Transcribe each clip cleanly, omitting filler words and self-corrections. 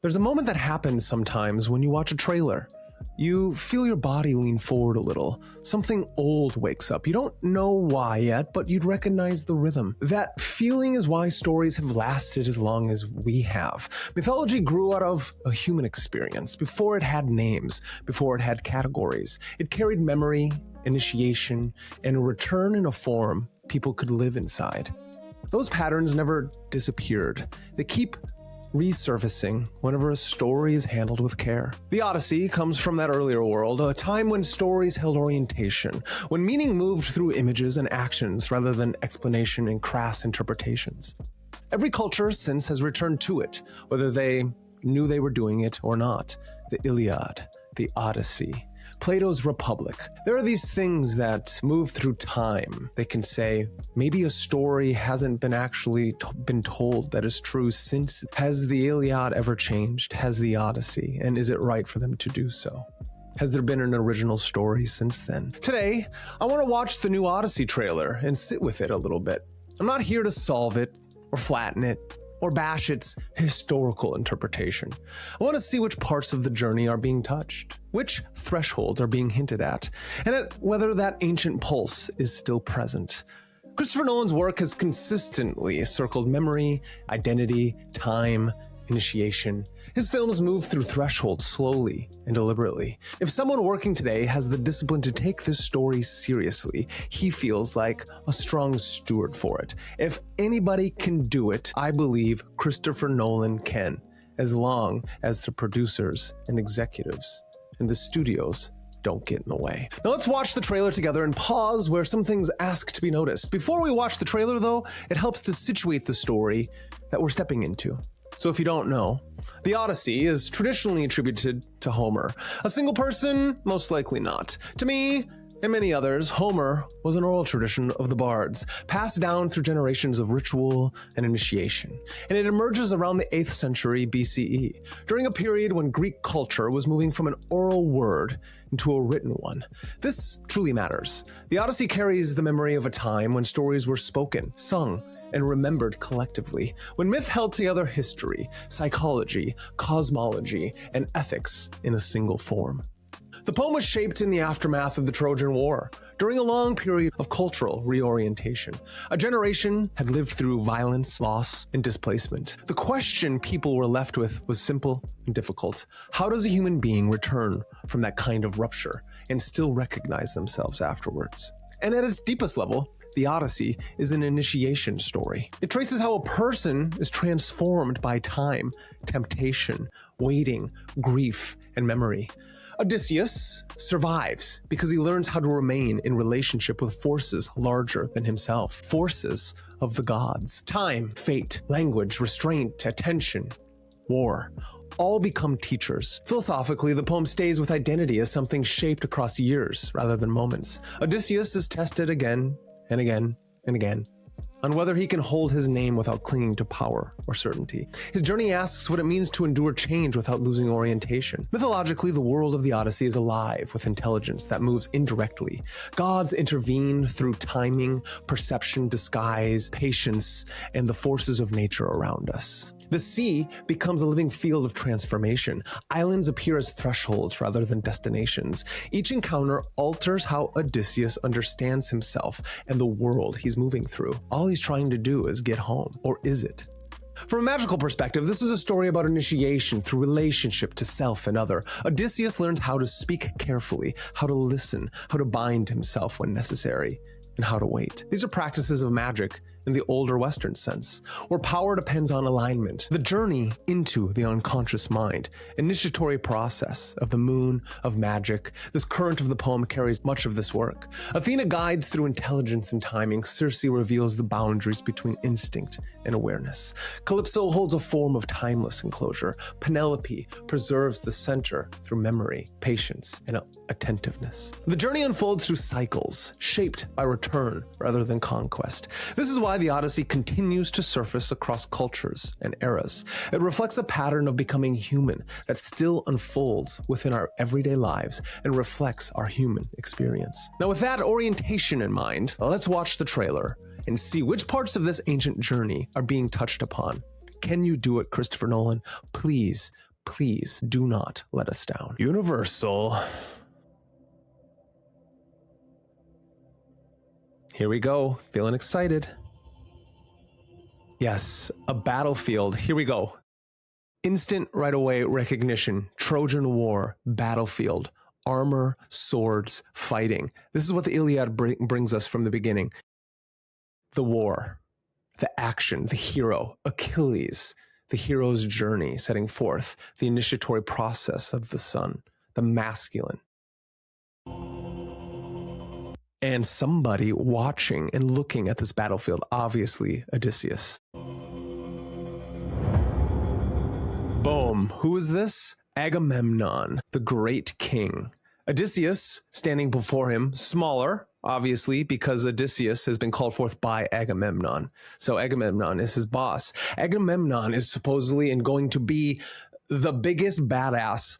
There's a moment that happens sometimes when you watch a trailer. You feel your body lean forward a little. Something old wakes up. You don't know why yet, but you'd recognize the rhythm. That feeling is why stories have lasted as long as we have. Mythology grew out of a human experience, before it had names, before it had categories. It carried memory, initiation, and a return in a form people could live inside. Those patterns never disappeared. They keep resurfacing whenever a story is handled with care. The Odyssey comes from that earlier world, a time when stories held orientation, when meaning moved through images and actions rather than explanation and crass interpretations. Every culture since has returned to it, whether they knew they were doing it or not. The Iliad, the Odyssey, Plato's Republic. There are these things that move through time. They can say, maybe a story hasn't been actually been told that is true since. Has the Iliad ever changed? Has the Odyssey? And is it right for them to do so? Has there been an original story since then? Today, I want to watch the new Odyssey trailer and sit with it a little bit. I'm not here to solve it or flatten it or bash its historical interpretation. I want to see which parts of the journey are being touched, which thresholds are being hinted at, and at whether that ancient pulse is still present. Christopher Nolan's work has consistently circled memory, identity, time, initiation. His films move through thresholds slowly and deliberately. If someone working today has the discipline to take this story seriously, he feels like a strong steward for it. If anybody can do it, I believe Christopher Nolan can, as long as the producers and executives and the studios don't get in the way. Now let's watch the trailer together and pause where some things ask to be noticed. Before we watch the trailer though, it helps to situate the story that we're stepping into. So if you don't know, the Odyssey is traditionally attributed to Homer. A single person? Most likely not. To me, and many others, Homer was an oral tradition of the bards, passed down through generations of ritual and initiation, and it emerges around the 8th century BCE, during a period when Greek culture was moving from an oral word into a written one. This truly matters. The Odyssey carries the memory of a time when stories were spoken, sung, and remembered collectively, when myth held together history, psychology, cosmology, and ethics in a single form. The poem was shaped in the aftermath of the Trojan War, during a long period of cultural reorientation. A generation had lived through violence, loss, and displacement. The question people were left with was simple and difficult. How does a human being return from that kind of rupture and still recognize themselves afterwards? And at its deepest level, the Odyssey is an initiation story. It traces how a person is transformed by time, temptation, waiting, grief, and memory. Odysseus survives because he learns how to remain in relationship with forces larger than himself, forces of the gods. Time, fate, language, restraint, attention, war, all become teachers. Philosophically, the poem stays with identity as something shaped across years rather than moments. Odysseus is tested again and again and again on whether he can hold his name without clinging to power or certainty. His journey asks what it means to endure change without losing orientation. Mythologically, the world of the Odyssey is alive with intelligence that moves indirectly. Gods intervene through timing, perception, disguise, patience, and the forces of nature around us. The sea becomes a living field of transformation. Islands appear as thresholds rather than destinations. Each encounter alters how Odysseus understands himself and the world he's moving through. All he's trying to do is get home, or is it? From a magical perspective, this is a story about initiation through relationship to self and other. Odysseus learns how to speak carefully, how to listen, how to bind himself when necessary, and how to wait. These are practices of magic in the older Western sense, where power depends on alignment, the journey into the unconscious mind, initiatory process of the moon, of magic. This current of the poem carries much of this work. Athena guides through intelligence and timing. Circe reveals the boundaries between instinct and awareness. Calypso holds a form of timeless enclosure. Penelope preserves the center through memory, patience, and attentiveness. The journey unfolds through cycles, shaped by return rather than conquest. This is why the Odyssey continues to surface across cultures and eras. It reflects a pattern of becoming human that still unfolds within our everyday lives and reflects our human experience. Now, with that orientation in mind, let's watch the trailer and see which parts of this ancient journey are being touched upon. Can you do it, Christopher Nolan? Please, Please do not let us down. Universal. Here we go. Feeling excited. Yes, a battlefield. Here we go. Instant right away recognition. Trojan War, battlefield, armor, swords, fighting. This is what the Iliad brings us from the beginning. The war, the action, the hero, Achilles, the hero's journey setting forth, the initiatory process of the sun, the masculine. And somebody watching and looking at this battlefield, obviously Odysseus. Boom. Who is this? Agamemnon, the great king. Odysseus, standing before him, smaller, obviously, because Odysseus has been called forth by Agamemnon. So Agamemnon is his boss. Agamemnon is supposedly and going to be the biggest badass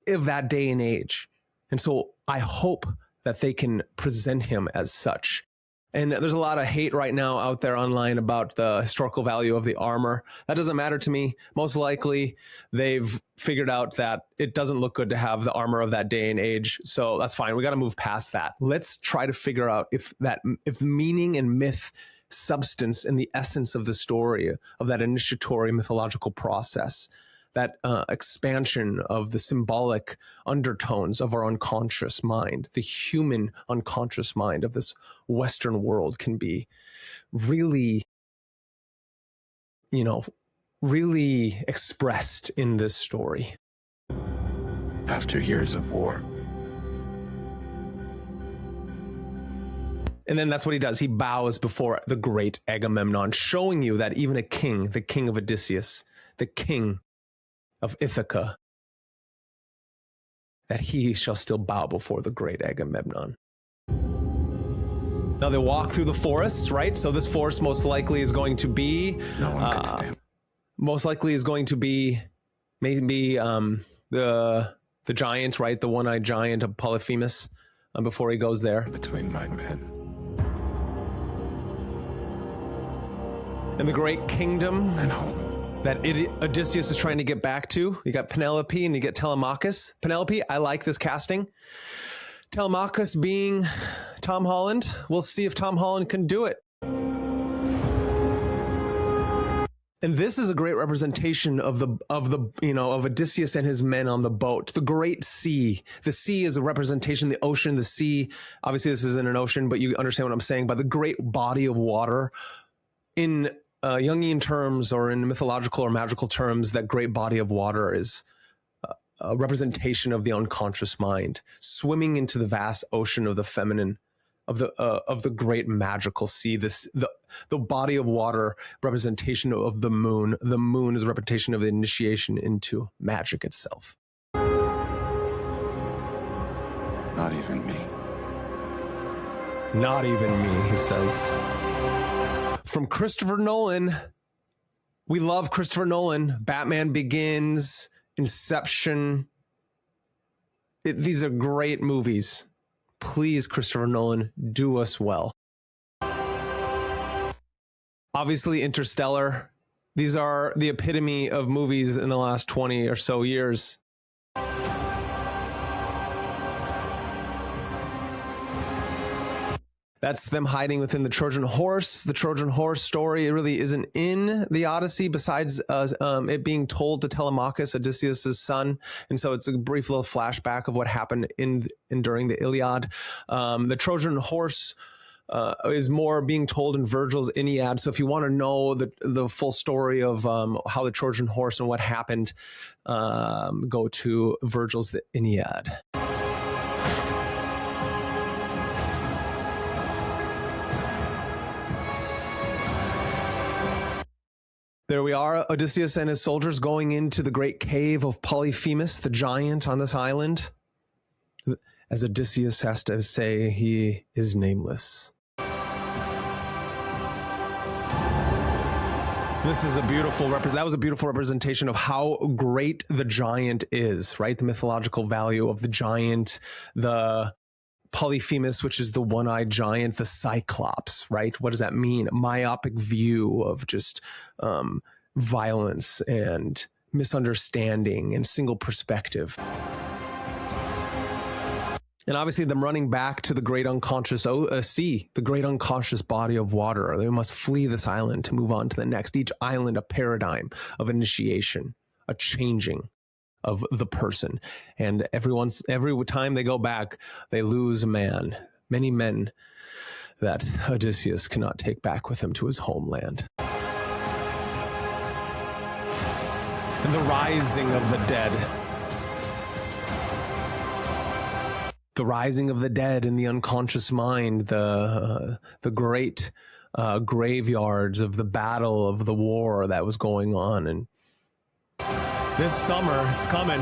of that day and age. And so I hope that they can present him as such. And there's a lot of hate right now out there online about the historical value of the armor. That doesn't matter to me. Most likely, they've figured out that it doesn't look good to have the armor of that day and age. So that's fine. We got to move past that. Let's try to figure out if meaning and myth, substance, and the essence of the story of that initiatory mythological process, that expansion of the symbolic undertones of our unconscious mind, the human unconscious mind of this Western world can be really, really expressed in this story. After years of war. And then that's what he does. He bows before the great Agamemnon, showing you that even a king, the king of Odysseus, the king of Ithaca, that he shall still bow before the great Agamemnon. Now they walk through the forest, right? So this forest most likely is going to be, No one can stand. most likely is going to be maybe the giant, right? The one-eyed giant of Polyphemus before he goes there. Between my men. And the great kingdom And hope. that Odysseus is trying to get back to. You got Penelope and you get Telemachus. Penelope, I like this casting. Telemachus being Tom Holland. We'll see if Tom Holland can do it. And this is a great representation of Odysseus and his men on the boat. The great sea. The sea is a representation, the ocean, the sea. Obviously, this isn't an ocean, but you understand what I'm saying. By the great body of water. In Jungian terms, or in mythological or magical terms, that great body of water is a representation of the unconscious mind, swimming into the vast ocean of the feminine, of the great magical sea. The body of water, representation of the moon. The moon is a representation of the initiation into magic itself. Not even me. Not even me, he says. From Christopher Nolan. We love Christopher Nolan. Batman Begins, Inception. These are great movies. Please, Christopher Nolan, do us well. Obviously, Interstellar. These are the epitome of movies in the last 20 or so years. That's them hiding within the Trojan horse. The Trojan horse story, it really isn't in the Odyssey, besides it being told to Telemachus, Odysseus' son. And so it's a brief little flashback of what happened during the Iliad. The Trojan horse is more being told in Virgil's Aeneid. So if you want to know the full story of how the Trojan horse and what happened, go to Virgil's the Aeneid. There we are, Odysseus and his soldiers going into the great cave of Polyphemus, the giant on this island. As Odysseus has to say, he is nameless. This is a beautiful that was a beautiful representation of how great the giant is, right? The mythological value of the giant, the Polyphemus, which is the one-eyed giant, the Cyclops, right? What does that mean? A myopic view of just violence and misunderstanding and single perspective. And obviously them running back to the great unconscious sea, the great unconscious body of water. They must flee this island to move on to the next. Each island a paradigm of initiation, a changing of the person. And every time they go back, they lose a man, many men that Odysseus cannot take back with him to his homeland. And the rising of the dead. The rising of the dead in the unconscious mind, the great graveyards of the battle of the war that was going on. And this summer, it's coming.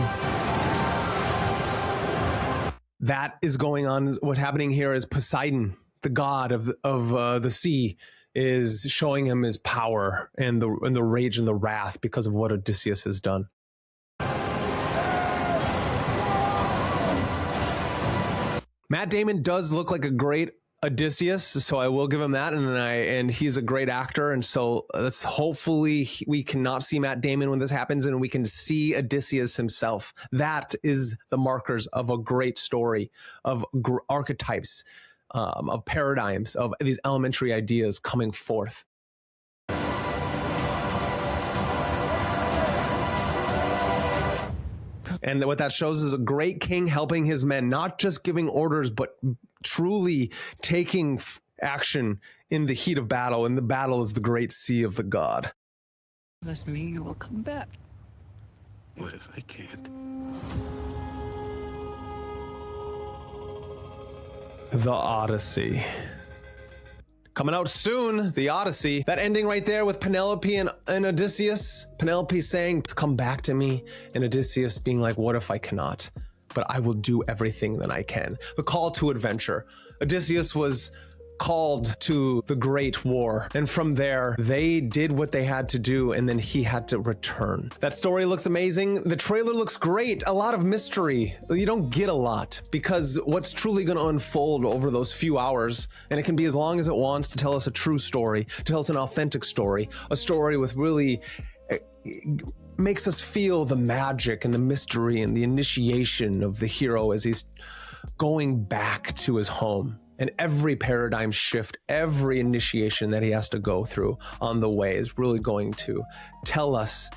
That is going on. What's happening here is Poseidon, the god of the sea, is showing him his power and the rage and the wrath because of what Odysseus has done. Matt Damon does look like a great Odysseus, so I will give him that, and he's a great actor, and so let's hopefully we cannot see Matt Damon when this happens, and we can see Odysseus himself. That is the markers of a great story, of archetypes, of paradigms, of these elementary ideas coming forth. And what that shows is a great king helping his men, not just giving orders, but truly taking action in the heat of battle. And the battle is the great sea of the god. Unless me, you will come back. What if I can't? The Odyssey. Coming out soon, the Odyssey. That ending right there with Penelope and Odysseus. Penelope saying, come back to me. And Odysseus being like, what if I cannot? But I will do everything that I can. The call to adventure. Odysseus was called to the great war. And from there, they did what they had to do, and then he had to return. That story looks amazing. The trailer looks great. A lot of mystery. You don't get a lot, because what's truly going to unfold over those few hours, and it can be as long as it wants to tell us a true story, to tell us an authentic story, a story with really makes us feel the magic and the mystery and the initiation of the hero as he's going back to his home. And every paradigm shift, every initiation that he has to go through on the way is really going to tell us,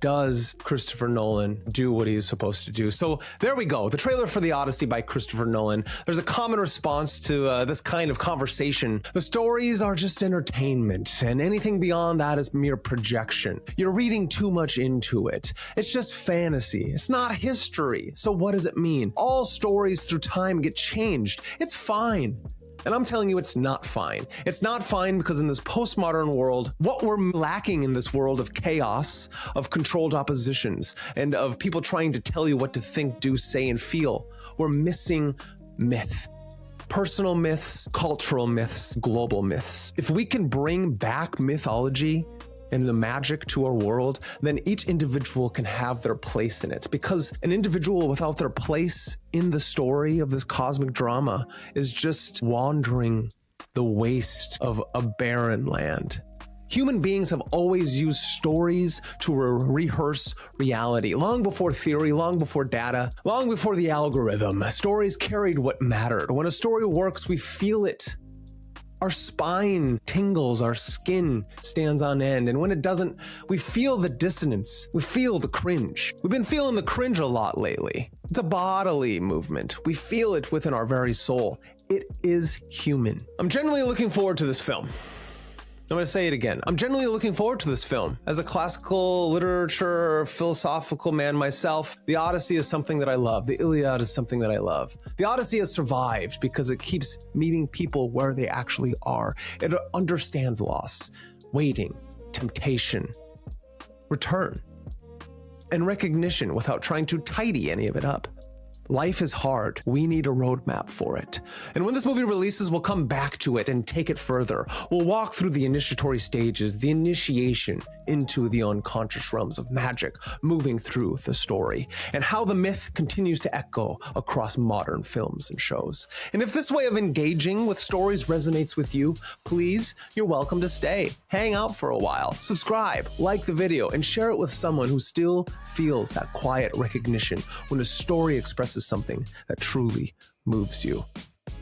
does Christopher Nolan do what he's supposed to do? So there we go. The trailer for The Odyssey by Christopher Nolan. There's a common response to this kind of conversation. The stories are just entertainment, and anything beyond that is mere projection. You're reading too much into it. It's just fantasy. It's not history. So what does it mean? All stories through time get changed. It's fine. And I'm telling you, it's not fine. It's not fine because in this postmodern world, what we're lacking in this world of chaos, of controlled oppositions, and of people trying to tell you what to think, do, say, and feel, we're missing myth. Personal myths, cultural myths, global myths. If we can bring back mythology and the magic to our world, then each individual can have their place in it. Because an individual without their place in the story of this cosmic drama is just wandering the waste of a barren land. Human beings have always used stories to rehearse reality. Long before theory, long before data, long before the algorithm, stories carried what mattered. When a story works, we feel it. Our spine tingles, our skin stands on end, and when it doesn't, we feel the dissonance, we feel the cringe. We've been feeling the cringe a lot lately. It's a bodily movement. We feel it within our very soul. It is human. I'm genuinely looking forward to this film. I'm going to say it again. I'm genuinely looking forward to this film. As a classical literature, philosophical man myself, the Odyssey is something that I love. The Iliad is something that I love. The Odyssey has survived because it keeps meeting people where they actually are. It understands loss, waiting, temptation, return, and recognition without trying to tidy any of it up. Life is hard. We need a roadmap for it. And when this movie releases, we'll come back to it and take it further. We'll walk through the initiatory stages, the initiation into the unconscious realms of magic, moving through the story, and how the myth continues to echo across modern films and shows. And if this way of engaging with stories resonates with you, please, you're welcome to stay. Hang out for a while, subscribe, like the video, and share it with someone who still feels that quiet recognition when a story expresses something that truly moves you.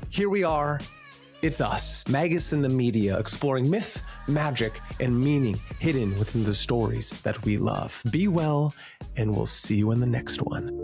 Here we are. It's us, Magus in the media, exploring myth, magic, and meaning hidden within the stories that we love. Be well, and we'll see you in the next one.